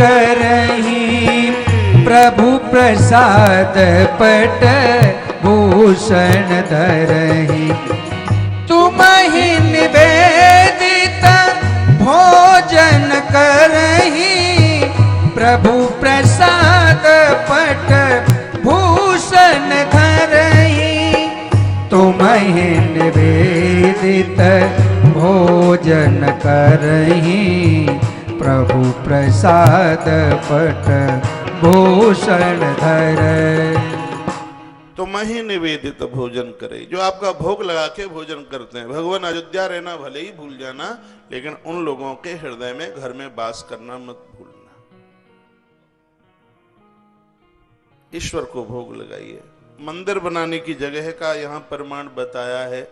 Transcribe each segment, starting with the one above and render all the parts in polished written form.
करहीं प्रभु प्रसाद पट भूषण धरहीं। तुम्हि निवेदित भोजन करहीं प्रभु प्रसाद पट भूषण धरहीं। तुम्हि निवेदित भोजन करहीं प्रभु प्रसाद पट भूषण धरहीं। तुम्हें ही निवेदित भोजन करे, जो आपका भोग लगा के भोजन करते हैं। भगवान अयोध्या रहना भले ही भूल जाना, लेकिन उन लोगों के हृदय में घर में वास करना मत भूलना। ईश्वर को भोग लगाइए। मंदिर बनाने की जगह का यहाँ प्रमाण बताया है।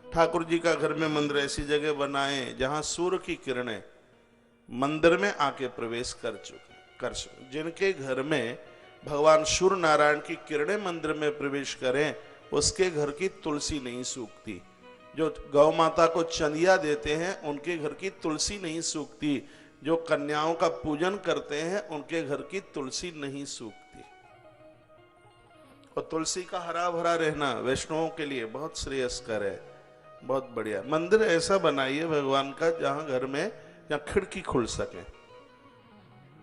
ठाकुर जी का घर में मंदिर ऐसी जगह बनाए जहां सूर्य की किरणें मंदिर में आके प्रवेश कर चुके। जिनके घर में भगवान सूर्य नारायण की किरणें मंदिर में प्रवेश करें, उसके घर की तुलसी नहीं सूखती। जो गौ माता को चंदिया देते हैं, उनके घर की तुलसी नहीं सूखती। जो कन्याओं का पूजन करते हैं, उनके घर की तुलसी नहीं सूखती। और तुलसी का हरा भरा रहना वैष्णवों के लिए बहुत श्रेयस्कर है, बहुत बढ़िया। मंदिर ऐसा बनाइए भगवान का जहां घर में जहां खिड़की खुल सके,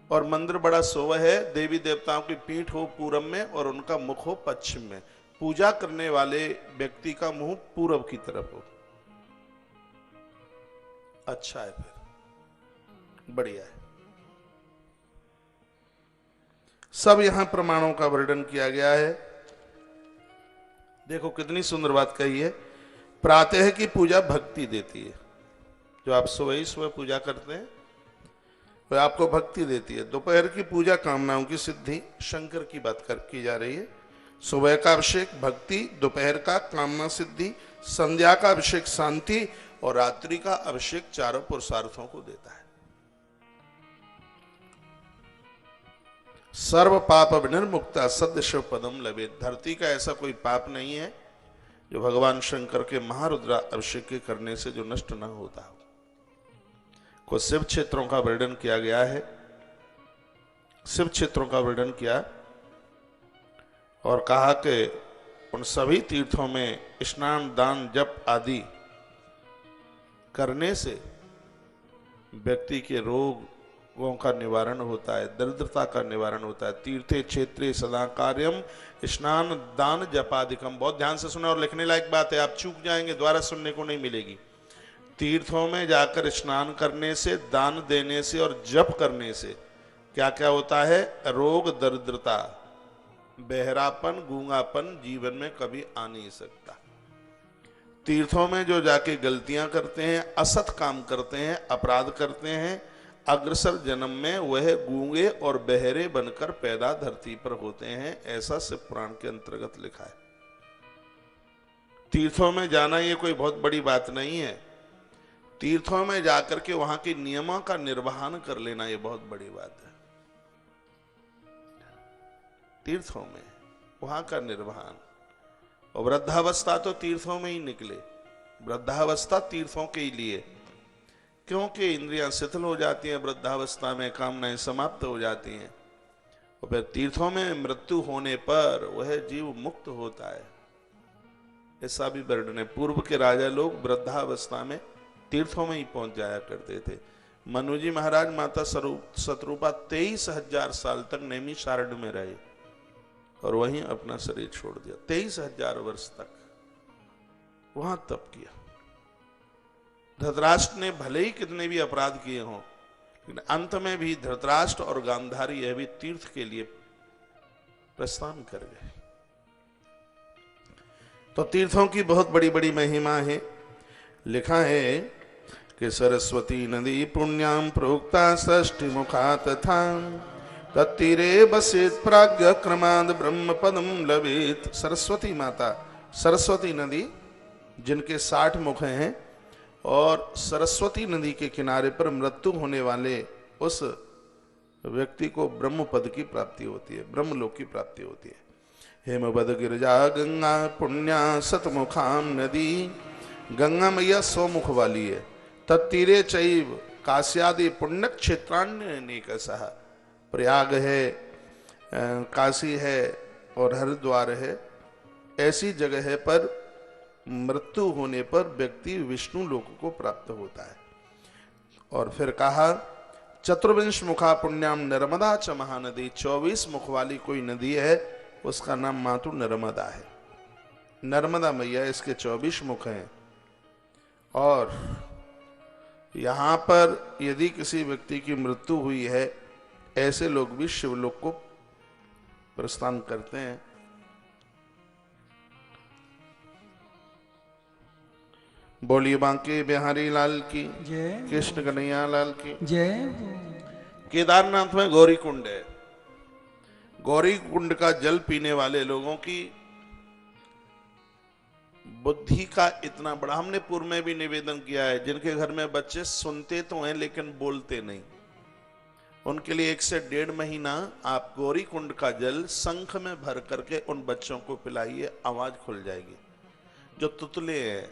और मंदिर बड़ा शोभा है। देवी देवताओं की पीठ हो पूरब में और उनका मुख हो पश्चिम में। पूजा करने वाले व्यक्ति का मुंह पूरब की तरफ हो। अच्छा है, फिर बढ़िया है। सब यहां प्रमाणों का वर्णन किया गया है। देखो कितनी सुंदर बात कही है। प्रातः की पूजा भक्ति देती है। जो आप सुबह पूजा करते हैं वह आपको भक्ति देती है। दोपहर की पूजा कामनाओं की सिद्धि, शंकर की बात की जा रही है। सुबह का अभिषेक भक्ति, दोपहर का कामना सिद्धि, संध्या का अभिषेक शांति, और रात्रि का अभिषेक चारों पुरुषार्थों को देता है। सर्व पाप विनिर्मुक्ता सद्य शिव पदम लभेत। धरती का ऐसा कोई पाप नहीं है जो भगवान शंकर के महारुद्रा अभिषेक के करने से जो नष्ट न होता हो। को शिव क्षेत्रों का वर्णन किया गया है। शिव क्षेत्रों का वर्णन किया और कहा कि उन सभी तीर्थों में स्नान, दान, जप आदि करने से व्यक्ति के रोगों का निवारण होता है, दरिद्रता का निवारण होता है। तीर्थे क्षेत्रे सदा कार्यम स्नान दान जपादिकम। बहुत ध्यान से सुना और लिखने लायक बात है, आप चूक जाएंगे, दोबारा सुनने को नहीं मिलेगी। तीर्थों में जाकर स्नान करने से, दान देने से और जप करने से क्या क्या होता है? रोग, दरिद्रता, बहरापन, गूंगापन जीवन में कभी आ नहीं सकता। तीर्थों में जो जाके गलतियां करते हैं, असत काम करते हैं, अपराध करते हैं, अग्रसर जन्म में वह गूंगे और बहरे बनकर पैदा धरती पर होते हैं। ऐसा शिव पुराण के अंतर्गत लिखा है। तीर्थों में जाना ये कोई बहुत बड़ी बात नहीं है। तीर्थों में जाकर के वहां के नियमों का निर्वहन कर लेना ये बहुत बड़ी बात है। तीर्थों में वहां का निर्वहन, और वृद्धावस्था तो तीर्थों में ही निकले। वृद्धावस्था तीर्थों के ही लिए, क्योंकि इंद्रियां शिथिल हो जाती हैं वृद्धावस्था में, कामनाएं समाप्त हो जाती हैं, और फिर तीर्थों में मृत्यु होने पर वह जीव मुक्त होता है। ऐसा भी वर्णन है। पूर्व के राजा लोग वृद्धावस्था में तीर्थों में ही पहुंच जाया करते थे। मनुजी महाराज माता शतरूपा 23,000 साल तक नैमिषारण्य में रहे और वहीं अपना शरीर छोड़ दिया। 23,000 वर्ष तक वहां तप किया। धृतराष्ट्र ने भले ही कितने भी अपराध किए हों, लेकिन अंत में भी धृतराष्ट्र और गांधारी यह भी तीर्थ के लिए प्रस्थान कर गए। तो तीर्थों की बहुत बड़ी बड़ी महिमा है। लिखा है कि सरस्वती नदी पुण्याम प्रोक्ता षष्ठी मुखा तथा तत्तीरे बसेत प्राज्ञ क्रमाद ब्रह्म पदम लभेत। सरस्वती माता, सरस्वती नदी जिनके 60 मुख हैं, और सरस्वती नदी के किनारे पर मृत्यु होने वाले उस व्यक्ति को ब्रह्म पद की प्राप्ति होती है, ब्रह्मलोक की प्राप्ति होती है। हेमवद गिरिजा गंगा पुण्या सतमुखाम नदी। गंगा मैया 100 मुख वाली है। तत्तीरे चैव काश्यादि पुण्य क्षेत्रान्य सह। प्रयाग है, काशी है और हरिद्वार है, ऐसी जगह पर मृत्यु होने पर व्यक्ति विष्णु लोक को प्राप्त होता है। और फिर कहा चतुर्विंश मुखा पुण्याम नर्मदा च महानदी, 24 मुख वाली कोई नदी है, उसका नाम मातु नर्मदा है। नर्मदा मैया इसके 24 मुख हैं। और यहां पर यदि किसी व्यक्ति की मृत्यु हुई है, ऐसे लोग भी शिवलोक को प्रस्थान करते हैं। बोलिए बांके बिहारी लाल की जय, कृष्ण कन्हैया लाल की जय। केदारनाथ में गौरी कुंड है। गौरी कुंड का जल पीने वाले लोगों की बुद्धि का इतना बड़ा, हमने पूर्व में भी निवेदन किया है, जिनके घर में बच्चे सुनते तो हैं लेकिन बोलते नहीं, उनके लिए 1 से 1.5 महीना आप गौरी कुंड का जल शंख में भर करके उन बच्चों को पिलाइए, आवाज खुल जाएगी। जो तुतले हैं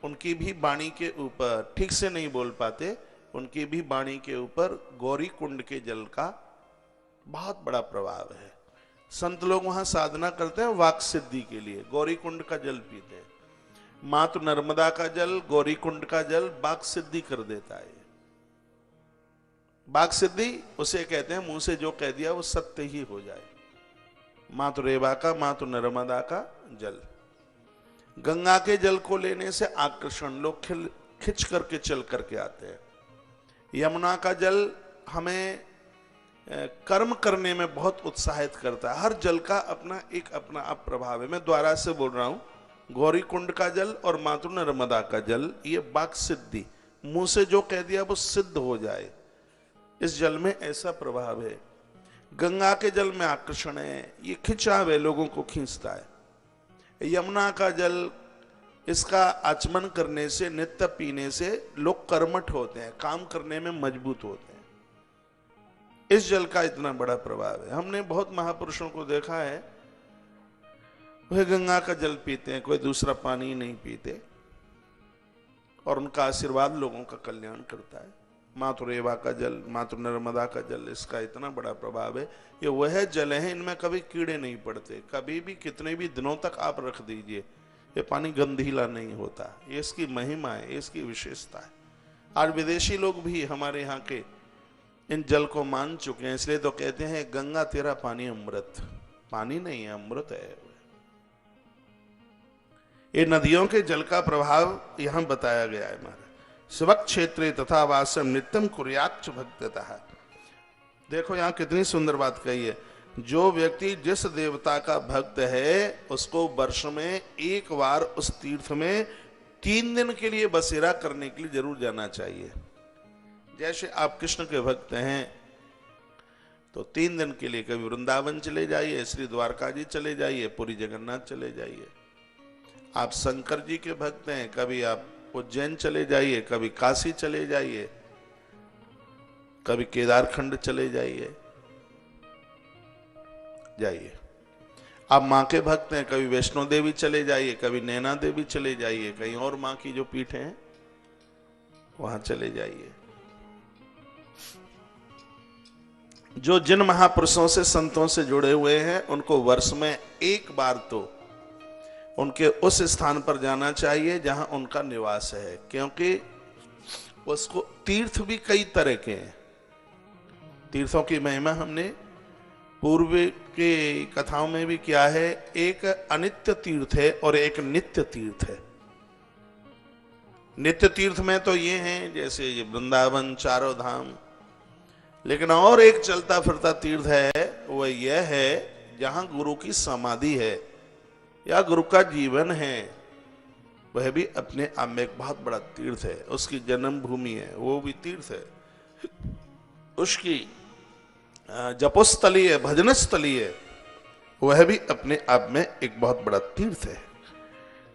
उनकी भी वाणी के ऊपर, ठीक से नहीं बोल पाते, उनकी भी वाणी के ऊपर गौरी कुंड के जल का बहुत बड़ा प्रभाव है। संत लोग वहां साधना करते हैं वाक सिद्धि के लिए, गौरी कुंड का जल पीते हैं। मातु नर्मदा का जल, गौरी कुंड का जल वाक सिद्धि कर देता है। वाक सिद्धि उसे कहते हैं मुंह से जो कह दिया वो सत्य ही हो जाए। मातु रेवा का, मातु नर्मदा का जल। गंगा के जल को लेने से आकर्षण, लोग खिंच करके चल करके आते हैं। यमुना का जल हमें कर्म करने में बहुत उत्साहित करता है। हर जल का अपना आप प्रभाव है। मैं द्वारा से बोल रहा हूं, गौरी कुंड का जल और मातु नर्मदा का जल, ये वाक सिद्धि, मुंह से जो कह दिया वो सिद्ध हो जाए, इस जल में ऐसा प्रभाव है। गंगा के जल में आकर्षण है, ये खिंचाव है, लोगों को खींचता है। यमुना का जल, इसका आचमन करने से, नित्य पीने से लोग कर्मठ होते हैं, काम करने में मजबूत होते हैं। इस जल का इतना बड़ा प्रभाव है। हमने बहुत महापुरुषों को देखा है, वह गंगा का जल पीते हैं, कोई दूसरा पानी नहीं पीते, और उनका आशीर्वाद लोगों का कल्याण करता है। मातु रेवा का जल, मातु नर्मदा का जल, इसका इतना बड़ा प्रभाव है। ये वह जल है, इनमें कभी कीड़े नहीं पड़ते, कभी भी कितने भी दिनों तक आप रख दीजिए, ये पानी गंधीला नहीं होता। ये इसकी महिमा है, इसकी विशेषता है। आज विदेशी लोग भी हमारे यहाँ के इन जल को मान चुके हैं, इसलिए तो कहते हैं गंगा तेरा पानी अमृत। पानी नहीं है, अमृत है। ये नदियों के जल का प्रभाव यहां बताया गया है। हमारे शिवक क्षेत्रे तथा वासम नित्यम कुर्याच्च भक्ततः। देखो यहां कितनी सुंदर बात कही है। जो व्यक्ति जिस देवता का भक्त है, उसको वर्ष में एक बार उस तीर्थ में 3 दिन के लिए बसेरा करने के लिए जरूर जाना चाहिए। जैसे आप कृष्ण के भक्त हैं तो 3 दिन के लिए कभी वृंदावन चले जाइए, श्री द्वारका जी चले जाइए, पुरी जगन्नाथ चले जाइए। आप शंकर जी के भक्त हैं, कभी आप उज्जैन चले जाइए, कभी काशी चले जाइए, कभी केदारखंड चले जाइए। आप माँ के भक्त हैं, कभी वैष्णो देवी चले जाइए, कभी नैना देवी चले जाइए, कहीं और माँ की जो पीठ हैं वहां चले जाइए। जो जिन महापुरुषों से, संतों से जुड़े हुए हैं, उनको वर्ष में एक बार तो उनके उस स्थान पर जाना चाहिए जहां उनका निवास है, क्योंकि उसको तीर्थ भी कई तरह के हैं। तीर्थों की महिमा हमने पूर्व के कथाओं में भी किया है। एक अनित्य तीर्थ है और एक नित्य तीर्थ है। नित्य तीर्थ में तो ये हैं जैसे ये वृंदावन, चारों धाम, लेकिन और एक चलता फिरता तीर्थ है, वह यह है जहां गुरु की समाधि है या गुरु का जीवन है। वह भी अपने आप में एक बहुत बड़ा तीर्थ है। उसकी जन्मभूमि है, वो भी तीर्थ है। उसकी जपोस्थली है, भजनस्थली है, वह भी अपने आप में एक बहुत बड़ा तीर्थ है।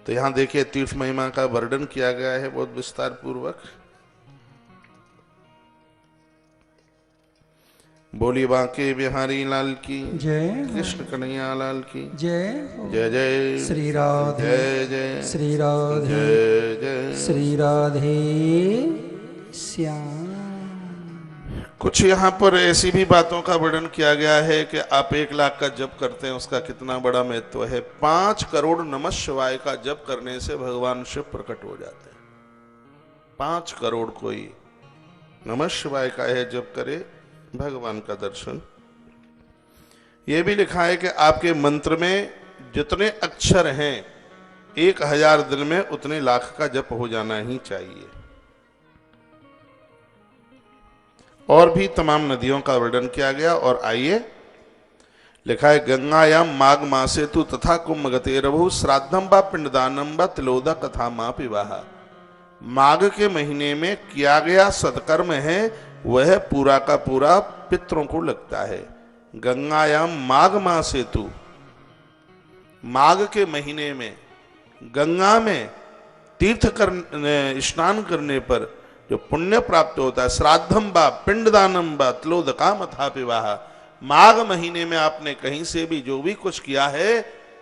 तो यहां देखिए तीर्थ महिमा का वर्णन किया गया है बहुत विस्तार पूर्वक। बोली बांके बिहारी लाल की जय, कृष्ण कन्हैया लाल की जय। जय जय श्री राधे, जय जय श्री राधे, जय जय श्री राधे श्याम। कुछ यहाँ पर ऐसी भी बातों का वर्णन किया गया है कि आप 1 लाख का जप करते हैं, उसका कितना बड़ा महत्व है। 5 करोड़ नमः शिवाय का जप करने से भगवान शिव प्रकट हो जाते हैं। 5 करोड़ कोई नमः शिवाय का है जप करे, भगवान का दर्शन। यह भी लिखा है कि आपके मंत्र में जितने अक्षर हैं 1000 दिन में उतने लाख का जप हो जाना ही चाहिए। और भी तमाम नदियों का वर्णन किया गया। और आइए, लिखा है गंगायाम माघ मासे तु तथा कुंभ गते रभु श्राद्धम व पिंडदानम व तिलोदा कथा मा विवाह। माघ के महीने में किया गया सत्कर्म है वह पूरा का पूरा पितरों को लगता है। गंगायाम माघ मासे तु, माघ के महीने में गंगा में तीर्थ करने स्नान करने पर जो पुण्य प्राप्त होता है, श्राद्धम बा पिंडदानम बा तिलोदका मथा विवाह। माघ महीने में आपने कहीं से भी जो भी कुछ किया है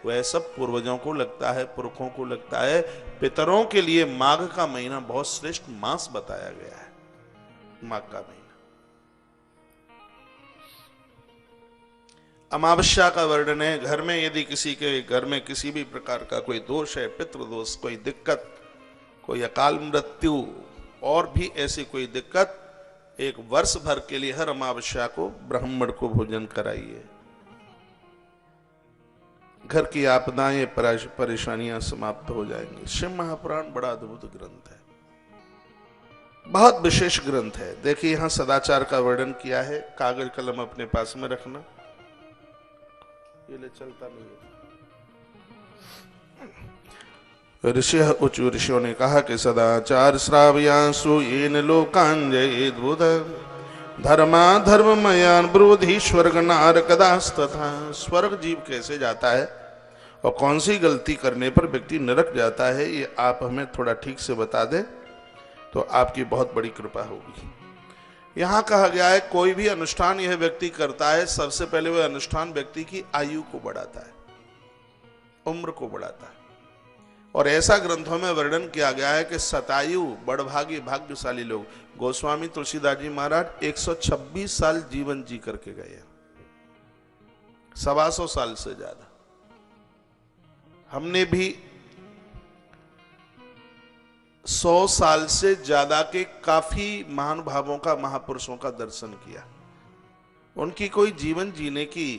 वह सब पूर्वजों को लगता है, पुरखों को लगता है। पितरों के लिए माघ का महीना बहुत श्रेष्ठ मास बताया गया है। माघ का महीना अमावस्या का वर्णन है। घर में यदि किसी के घर में किसी भी प्रकार का कोई दोष है, पितृदोष, कोई दिक्कत, कोई अकाल मृत्यु और भी ऐसी कोई दिक्कत, 1 वर्ष भर के लिए हर अमावस्या को ब्राह्मण को भोजन कराइए। घर की आपदाएं परेशानियां समाप्त हो जाएंगी। शिव महापुराण बड़ा अद्भुत ग्रंथ है, बहुत विशेष ग्रंथ है। देखिए यहां सदाचार का वर्णन किया है। कागज कलम अपने पास में रखना, ये ले चलता नहीं है। ऋषि उच्च ऋषियों ने कहा कि सदाचार श्रावयासु येन लोकान जयेद बुध धर्मा धर्ममयान ब्रूधि स्वर्ग नारकदास्तथा। स्वर्ग जीव कैसे जाता है और कौन सी गलती करने पर व्यक्ति नरक जाता है, ये आप हमें थोड़ा ठीक से बता दें तो आपकी बहुत बड़ी कृपा होगी। यहाँ कहा गया है कोई भी अनुष्ठान यह व्यक्ति करता है, सबसे पहले वह अनुष्ठान व्यक्ति की आयु को बढ़ाता है, उम्र को बढ़ाता है। और ऐसा ग्रंथों में वर्णन किया गया है कि शतायु बड़भागी भाग्यशाली लोग, गोस्वामी तुलसीदास जी महाराज 126 साल जीवन जी करके गए, 125 साल से ज्यादा। हमने भी 100 साल से ज्यादा के काफी महानुभावों का, महापुरुषों का दर्शन किया। उनकी कोई जीवन जीने की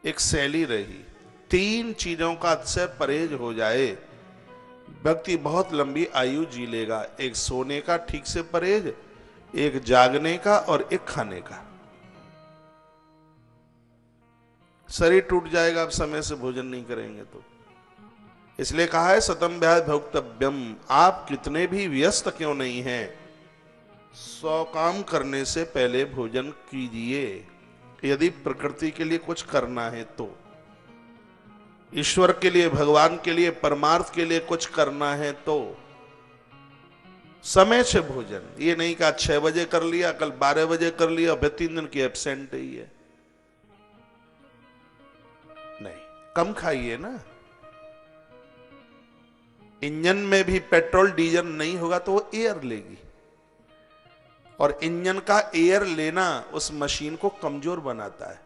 एक शैली रही। 3 चीजों का से परहेज हो जाए व्यक्ति बहुत लंबी आयु जी लेगा। एक सोने का ठीक से परहेज, एक जागने का और एक खाने का। शरीर टूट जाएगा आप समय से भोजन नहीं करेंगे तो। इसलिए कहा है सतम व्याध भोक्तव्यम। आप कितने भी व्यस्त क्यों नहीं हैं, 100 काम करने से पहले भोजन कीजिए। यदि प्रकृति के लिए कुछ करना है तो, ईश्वर के लिए, भगवान के लिए, परमार्थ के लिए कुछ करना है तो समय से भोजन। ये नहीं कि 6 बजे कर लिया, कल 12 बजे कर लिया, फिर 3 दिन की एब्सेंट ही है। नहीं, कम खाइए ना। इंजन में भी पेट्रोल डीजल नहीं होगा तो वो एयर लेगी, और इंजन का एयर लेना उस मशीन को कमजोर बनाता है,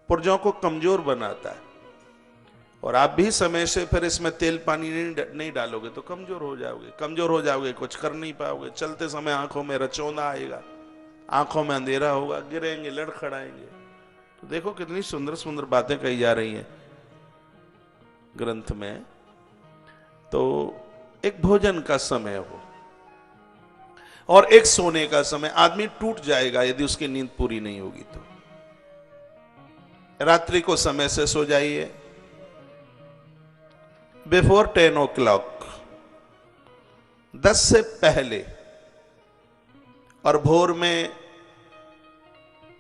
पुर्जों को कमजोर बनाता है। और आप भी समय से फिर इसमें तेल पानी नहीं डालोगे तो कमजोर हो जाओगे। कमजोर हो जाओगे, कुछ कर नहीं पाओगे। चलते समय आंखों में रचौंदा आएगा, आंखों में अंधेरा होगा, गिरेंगे, लड़खड़ाएंगे। तो देखो कितनी सुंदर सुंदर बातें कही जा रही हैं ग्रंथ में। तो एक भोजन का समय हो और एक सोने का समय। आदमी टूट जाएगा यदि उसकी नींद पूरी नहीं होगी तो। रात्रि को समय से सो जाइए, बिफोर 10 o'clock, 10 से पहले। और भोर में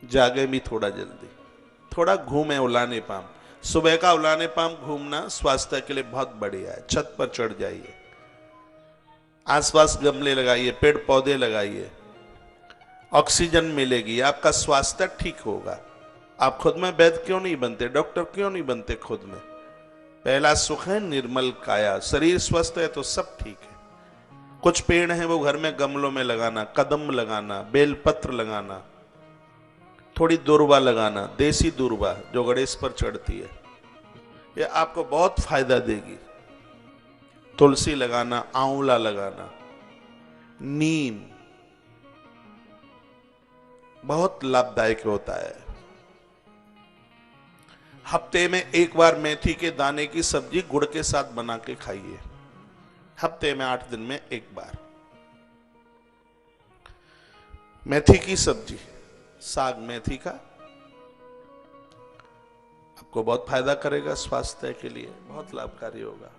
जागे भी थोड़ा जल्दी, थोड़ा घूमे, उलाने पाम। सुबह का उलाने पाम घूमना स्वास्थ्य के लिए बहुत बढ़िया है। छत पर चढ़ जाइए, आसपास गमले लगाइए, पेड़ पौधे लगाइए, ऑक्सीजन मिलेगी, आपका स्वास्थ्य ठीक होगा। आप खुद में वैद्य क्यों नहीं बनते, डॉक्टर क्यों नहीं बनते खुद में? पहला सुख है निर्मल काया। शरीर स्वस्थ है तो सब ठीक है। कुछ पेड़ हैं वो घर में गमलों में लगाना, कदम लगाना, बेलपत्र लगाना, थोड़ी दूर्वा लगाना, देसी दूर्वा जो गणेश पर चढ़ती है, ये आपको बहुत फायदा देगी। तुलसी लगाना, आंवला लगाना, नीम बहुत लाभदायक होता है। हफ्ते में एक बार मेथी के दाने की सब्जी गुड़ के साथ बना के खाइए, हफ्ते में 8 दिन में एक बार। मेथी की सब्जी, साग मेथी का आपको बहुत फायदा करेगा, स्वास्थ्य के लिए बहुत लाभकारी होगा।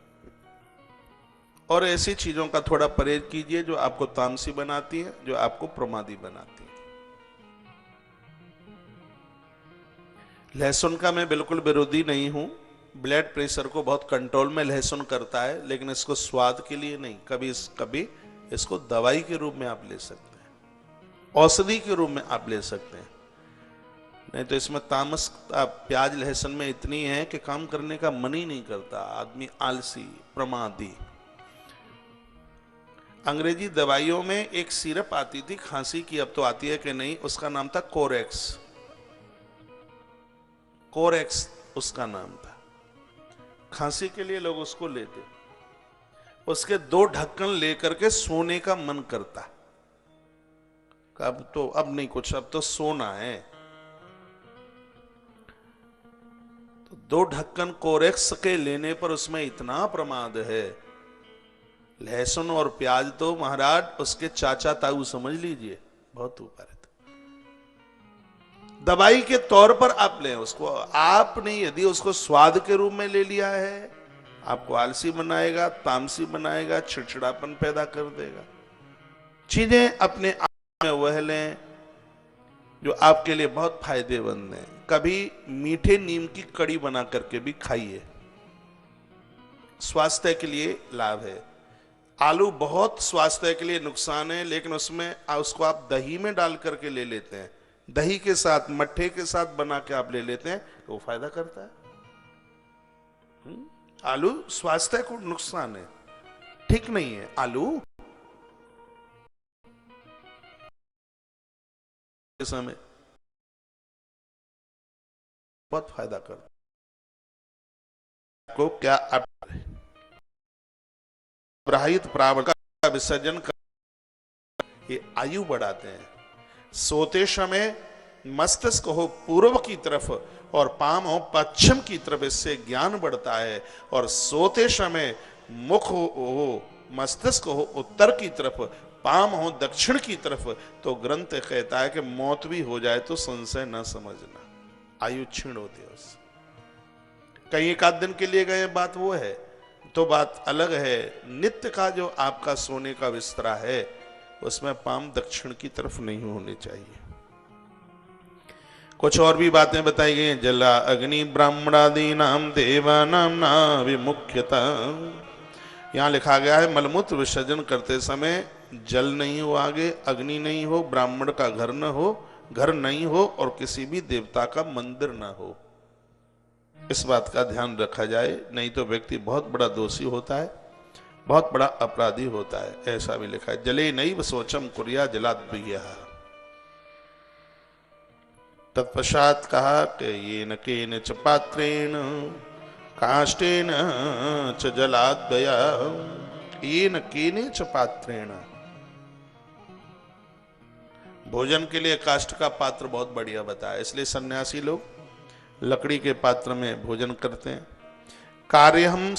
और ऐसी चीजों का थोड़ा परहेज कीजिए जो आपको तामसी बनाती है, जो आपको प्रमादी बनाती है। लहसुन का मैं बिल्कुल विरोधी नहीं हूं, ब्लड प्रेशर को बहुत कंट्रोल में लहसुन करता है, लेकिन इसको स्वाद के लिए नहीं, कभी इसको दवाई के रूप में आप ले सकते हैं, औषधि के रूप में आप ले सकते हैं। नहीं तो इसमें तामस प्याज लहसुन में इतनी है कि काम करने का मन ही नहीं करता, आदमी आलसी, प्रमादी। अंग्रेजी दवाइयों में एक सिरप आती थी खांसी की, अब तो आती है कि नहीं, उसका नाम था कोरेक्स। कोरेक्स उसका नाम था। खांसी के लिए लोग उसको लेते, उसके 2 ढक्कन लेकर के सोने का मन करता। अब नहीं कुछ, अब तो सोना है। तो 2 ढक्कन कोरेक्स के लेने पर उसमें इतना प्रमाद है। लहसुन और प्याज तो महाराज उसके चाचा ताऊ समझ लीजिए, बहुत ऊपर है। दवाई के तौर पर आप लें उसको। आपने यदि उसको स्वाद के रूप में ले लिया है, आपको आलसी बनाएगा, तामसी बनाएगा, चिड़चिड़ापन पैदा कर देगा। चीजें अपने आप में वह लें जो आपके लिए बहुत फायदेमंद है। कभी मीठे नीम की कड़ी बना करके भी खाइए, स्वास्थ्य के लिए लाभ है। आलू बहुत स्वास्थ्य के लिए नुकसान है, लेकिन उसको आप दही में डाल करके ले लेते हैं, दही के साथ, मट्ठे के साथ बना के आप ले लेते हैं, तो वो फायदा करता है। आलू स्वास्थ्य को नुकसान है, ठीक नहीं है आलू। समय बहुत फायदा करता को क्या आप ब्राहित प्रावण का विसर्जन कर, ये आयु बढ़ाते हैं। सोते समय मस्तिष्क हो पूर्व की तरफ और पाम हो पश्चिम की तरफ, इससे ज्ञान बढ़ता है। और सोते समय मुख हो मस्तिष्क हो उत्तर की तरफ, पाम हो दक्षिण की तरफ, तो ग्रंथ कहता है कि मौत भी हो जाए तो संशय न समझना, आयु क्षीण होती है उससे। कहीं 1 आध दिन के लिए गए, बात वो है, तो बात अलग है। नित्य का जो आपका सोने का बिस्तरा है, उसमें पाम दक्षिण की तरफ नहीं होनी चाहिए। कुछ और भी बातें बताई गई हैं। जला अग्नि ब्राह्मणादि नाम देवानाम ना विमुख्यता। यहां लिखा गया है मलमूत्र विसर्जन करते समय जल नहीं हो, आगे अग्नि नहीं हो, ब्राह्मण का घर न हो, घर नहीं हो, और किसी भी देवता का मंदिर न हो। इस बात का ध्यान रखा जाए, नहीं तो व्यक्ति बहुत बड़ा दोषी होता है, बहुत बड़ा अपराधी होता है। ऐसा भी लिखा है, जले नैव शोचम कुर्या जलाद्वियः। तत्पश्चात कहा कि ये न केन च पात्रेण काष्ठेन च जलाद्वया, ये न केन च पात्रेण। भोजन के लिए काष्ठ का पात्र बहुत बढ़िया बताया, इसलिए सन्यासी लोग लकड़ी के पात्र में भोजन करते हैं। कार्य हम